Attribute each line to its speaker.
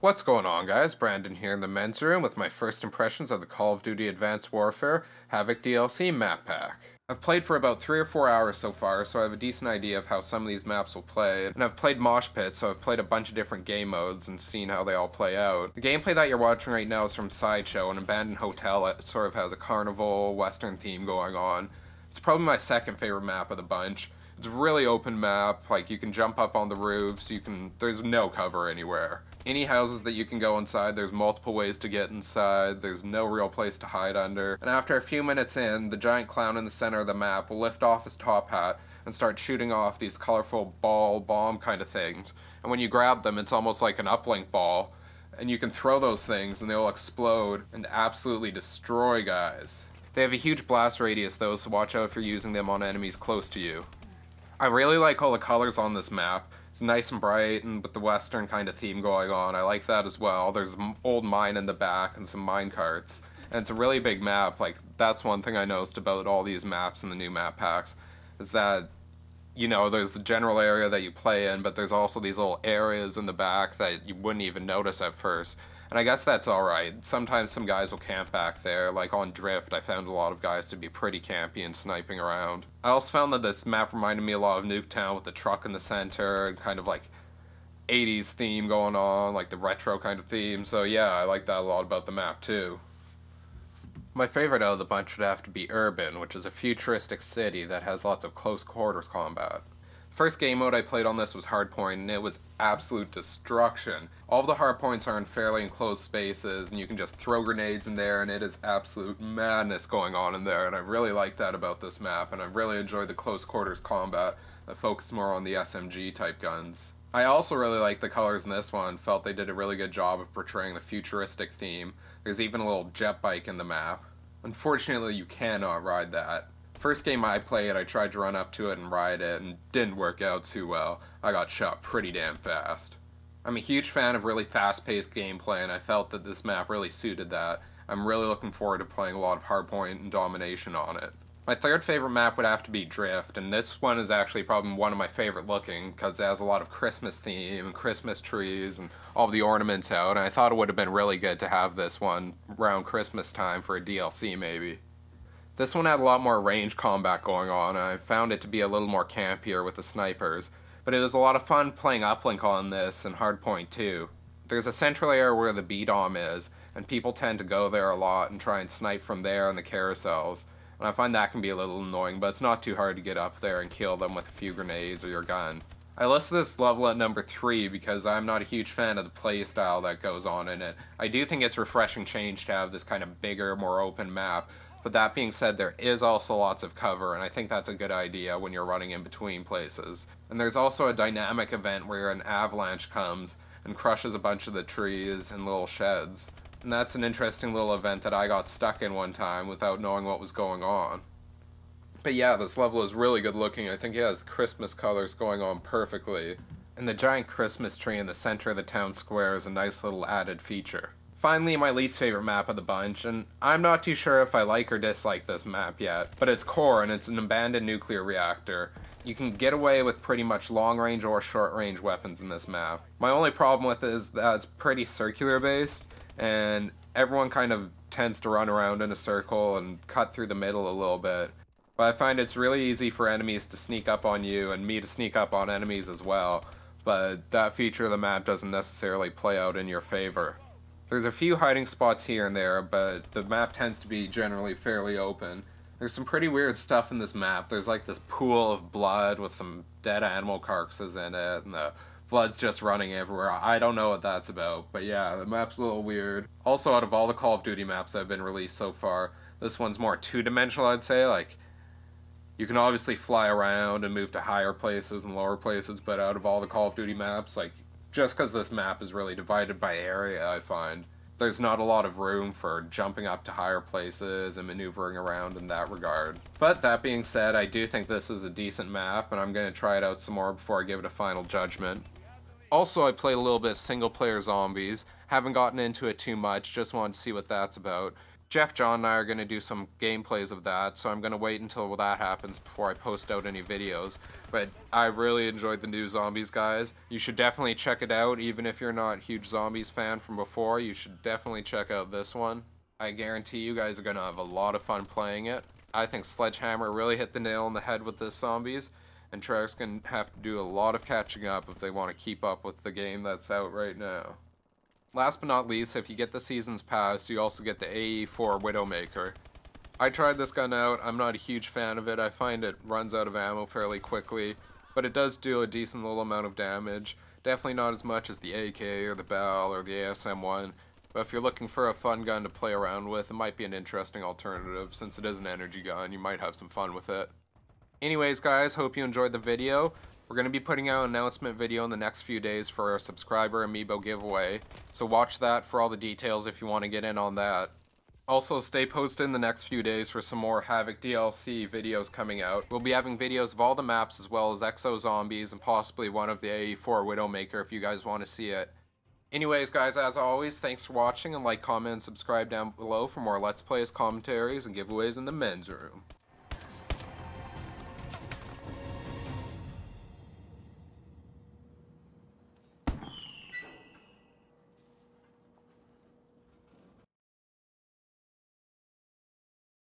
Speaker 1: What's going on, guys? Brandon here in the men's room with my first impressions of the Call of Duty Advanced Warfare Havoc DLC map pack. I've played for about 3 or 4 hours so far, so I have a decent idea of how some of these maps will play, and I've played Mosh Pit, so I've played a bunch of different game modes and seen how they all play out. The gameplay that you're watching right now is from Sideshow, an abandoned hotel that sort of has a carnival, western theme going on. It's probably my second favorite map of the bunch. It's a really open map, like you can jump up on the roofs, there's no cover anywhere. Any houses that you can go inside, there's multiple ways to get inside, there's no real place to hide under. And after a few minutes in, the giant clown in the center of the map will lift off his top hat and start shooting off these colorful ball bomb kind of things. And when you grab them, it's almost like an uplink ball, and you can throw those things and they'll explode and absolutely destroy guys. They have a huge blast radius though, so watch out if you're using them on enemies close to you. I really like all the colors on this map. It's nice and bright and with the western kind of theme going on. I like that as well. There's an old mine in the back and some mine carts. And it's a really big map. Like, that's one thing I noticed about all these maps in the new map packs, is that, you know, there's the general area that you play in, but there's also these little areas in the back that you wouldn't even notice at first. And I guess that's alright. Sometimes some guys will camp back there. Like on Drift, I found a lot of guys to be pretty campy and sniping around. I also found that this map reminded me a lot of Nuketown with the truck in the center and kind of like 80s theme going on, like the retro kind of theme. So yeah, I like that a lot about the map too. My favorite out of the bunch would have to be Urban, which is a futuristic city that has lots of close quarters combat. First game mode I played on this was Hardpoint, and it was absolute destruction. All of the hardpoints are in fairly enclosed spaces, and you can just throw grenades in there, and it is absolute madness going on in there, and I really like that about this map, and I really enjoy the close quarters combat that focus more on the SMG type guns. I also really like the colors in this one, felt they did a really good job of portraying the futuristic theme. There's even a little jet bike in the map. Unfortunately, you cannot ride that. First game I played, I tried to run up to it and ride it, and didn't work out too well. I got shot pretty damn fast. I'm a huge fan of really fast-paced gameplay, and I felt that this map really suited that. I'm really looking forward to playing a lot of Hardpoint and Domination on it. My third favorite map would have to be Drift, and this one is actually probably one of my favorite looking, because it has a lot of Christmas theme and Christmas trees and all the ornaments out, and I thought it would have been really good to have this one around Christmas time for a DLC maybe. This one had a lot more range combat going on, and I found it to be a little more campier with the snipers, but it was a lot of fun playing uplink on this and Hardpoint too. There's a central area where the B-Dom is, and people tend to go there a lot and try and snipe from there on the carousels, and I find that can be a little annoying, but it's not too hard to get up there and kill them with a few grenades or your gun. I listed this level at number 3 because I'm not a huge fan of the playstyle that goes on in it. I do think it's a refreshing change to have this kind of bigger, more open map. But that being said, there is also lots of cover, and I think that's a good idea when you're running in between places. And there's also a dynamic event where an avalanche comes and crushes a bunch of the trees and little sheds. And that's an interesting little event that I got stuck in one time without knowing what was going on. But yeah, this level is really good looking. I think it has the Christmas colors going on perfectly. And the giant Christmas tree in the center of the town square is a nice little added feature. Finally, my least favorite map of the bunch, and I'm not too sure if I like or dislike this map yet, but it's Core, and it's an abandoned nuclear reactor. You can get away with pretty much long-range or short-range weapons in this map. My only problem with it is that it's pretty circular-based, and everyone kind of tends to run around in a circle and cut through the middle a little bit. But I find it's really easy for enemies to sneak up on you, and me to sneak up on enemies as well, but that feature of the map doesn't necessarily play out in your favor. There's a few hiding spots here and there, but the map tends to be generally fairly open. There's some pretty weird stuff in this map. There's like this pool of blood with some dead animal carcasses in it, and the blood's just running everywhere. I don't know what that's about, but yeah, the map's a little weird. Also, out of all the Call of Duty maps that have been released so far, this one's more two-dimensional, I'd say. Like, you can obviously fly around and move to higher places and lower places, but out of all the Call of Duty maps, like, just because this map is really divided by area, I find there's not a lot of room for jumping up to higher places and maneuvering around in that regard. But that being said, I do think this is a decent map, and I'm going to try it out some more before I give it a final judgment. Also, I played a little bit of single-player zombies. Haven't gotten into it too much, just wanted to see what that's about. Jeff, John, and I are going to do some gameplays of that, so I'm going to wait until that happens before I post out any videos. But I really enjoyed the new Zombies, guys. You should definitely check it out, even if you're not a huge Zombies fan from before. You should definitely check out this one. I guarantee you guys are going to have a lot of fun playing it. I think Sledgehammer really hit the nail on the head with this Zombies, and Treyarch's going to have to do a lot of catching up if they want to keep up with the game that's out right now. Last but not least, if you get the Seasons Pass, you also get the AE4 Widowmaker. I tried this gun out. I'm not a huge fan of it. I find it runs out of ammo fairly quickly, but it does do a decent little amount of damage. Definitely not as much as the AK or the Bell or the ASM-1, but if you're looking for a fun gun to play around with, it might be an interesting alternative. Since it is an energy gun, you might have some fun with it. Anyways, guys, hope you enjoyed the video. We're going to be putting out an announcement video in the next few days for our subscriber amiibo giveaway, so watch that for all the details if you want to get in on that. Also, stay posted in the next few days for some more Havoc DLC videos coming out. We'll be having videos of all the maps as well as Exo Zombies and possibly one of the AE4 Widowmaker if you guys want to see it. Anyways, guys, as always, thanks for watching, and like, comment, and subscribe down below for more Let's Plays, commentaries, and giveaways in the men's room.